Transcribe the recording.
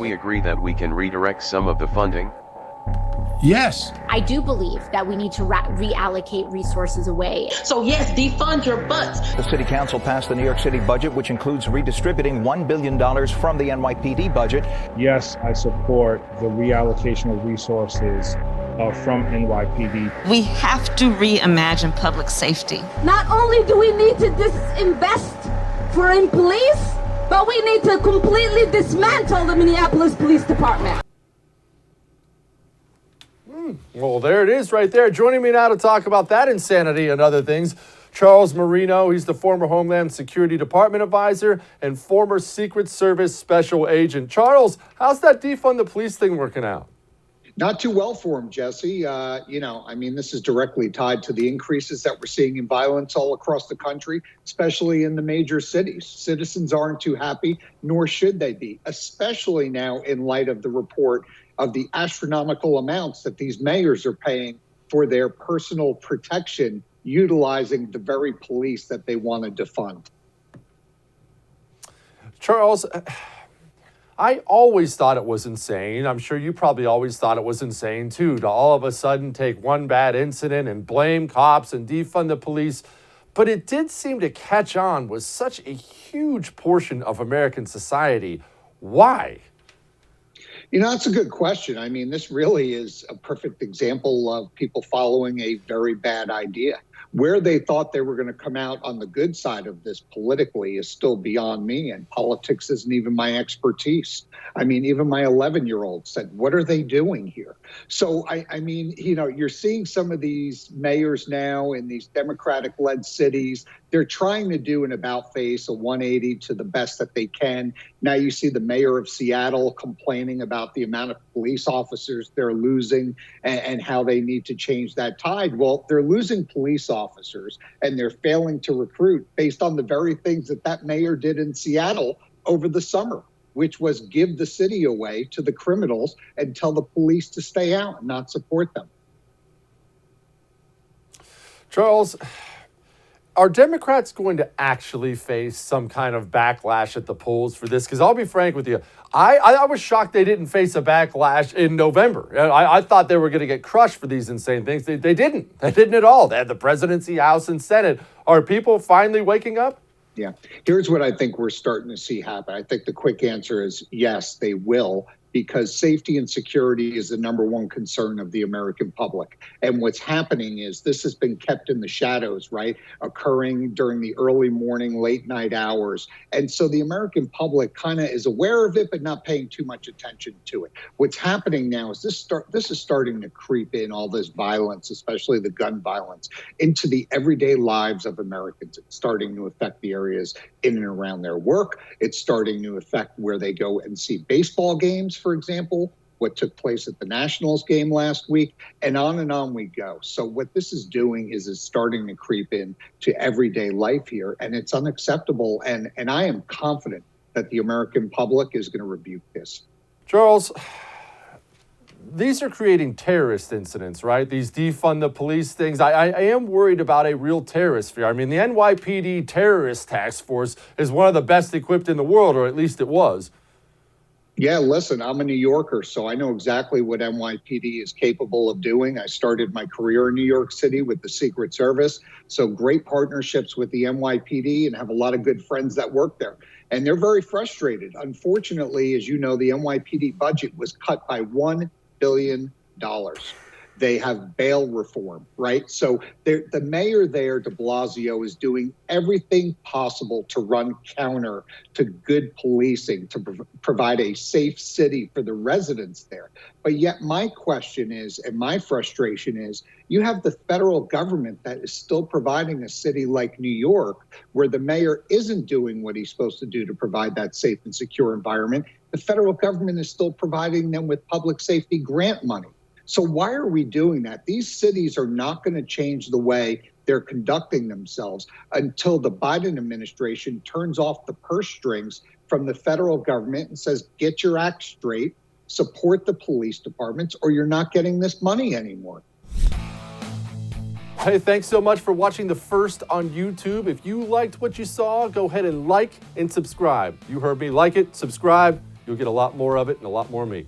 we agree that we can redirect some of the funding? Yes. I do believe that we need to reallocate resources away. So yes, defund your butts. The city council passed the New York City budget, which includes redistributing $1 billion from the NYPD budget. Yes, I support the reallocation of resources from NYPD. We have to reimagine public safety. Not only do we need to disinvest in police, but we need to completely dismantle the Minneapolis Police Department. Well, there it is right there. Joining me now to talk about that insanity and other things, Charles Marino. He's the former Homeland Security Department advisor and former Secret Service special agent. Charles, how's that defund the police thing working out? Not too well for him, Jesse. This is directly tied to the increases that we're seeing in violence all across the country, especially in the major cities. Citizens aren't too happy, nor should they be, especially now in light of the report of the astronomical amounts that these mayors are paying for their personal protection, utilizing the very police that they want to defund. Charles, I always thought it was insane. I'm sure you probably always thought it was insane too, to all of a sudden take one bad incident and blame cops and defund the police. But it did seem to catch on with such a huge portion of American society. Why? That's a good question. I mean, this really is a perfect example of people following a very bad idea. Where they thought they were going to come out on the good side of this politically is still beyond me, and politics isn't even my expertise. I mean, even my 11-year-old said, what are they doing here? So, you're seeing some of these mayors now in these Democratic-led cities. They're trying to do an about-face, a 180 to the best that they can. Now you see the mayor of Seattle complaining about the amount of police officers they're losing and how they need to change that tide. Well, they're losing police officers and they're failing to recruit based on the very things that mayor did in Seattle over the summer, which was give the city away to the criminals and tell the police to stay out and not support them. Charles, are Democrats going to actually face some kind of backlash at the polls for this? Because I'll be frank with you, I was shocked they didn't face a backlash in November. I thought they were going to get crushed for these insane things. They didn't. They didn't at all. They had the presidency, House, and Senate. Are people finally waking up? Yeah. Here's what I think we're starting to see happen. I think the quick answer is yes, they will, because safety and security is the number one concern of the American public. And what's happening is this has been kept in the shadows, right? Occurring during the early morning, late night hours. And so the American public kind of is aware of it, but not paying too much attention to it. What's happening now is this is starting to creep in, all this violence, especially the gun violence, into the everyday lives of Americans. It's starting to affect the areas in and around their work. It's starting to affect where they go and see baseball games, for example, what took place at the Nationals game last week, and on we go. So what this is doing is it's starting to creep in to everyday life here, and it's unacceptable. And I am confident that the American public is going to rebuke this. Charles, these are creating terrorist incidents, right? These defund the police things. I am worried about a real terrorist fear. I mean, the NYPD terrorist task force is one of the best equipped in the world, or at least it was. Yeah, listen, I'm a New Yorker, so I know exactly what NYPD is capable of doing. I started my career in New York City with the Secret Service, so great partnerships with the NYPD and have a lot of good friends that work there. And they're very frustrated. Unfortunately, as you know, the NYPD budget was cut by $1 billion. They have bail reform, right? So the mayor there, de Blasio, is doing everything possible to run counter to good policing, to provide a safe city for the residents there. But yet my question is, and my frustration is, you have the federal government that is still providing a city like New York, where the mayor isn't doing what he's supposed to do to provide that safe and secure environment. The federal government is still providing them with public safety grant money. So why are we doing that? These cities are not going to change the way they're conducting themselves until the Biden administration turns off the purse strings from the federal government and says, get your act straight, support the police departments, or you're not getting this money anymore. Hey, thanks so much for watching The First on YouTube. If you liked what you saw, go ahead and like and subscribe. You heard me. Like it, subscribe, You'll get a lot more of it and a lot more of me.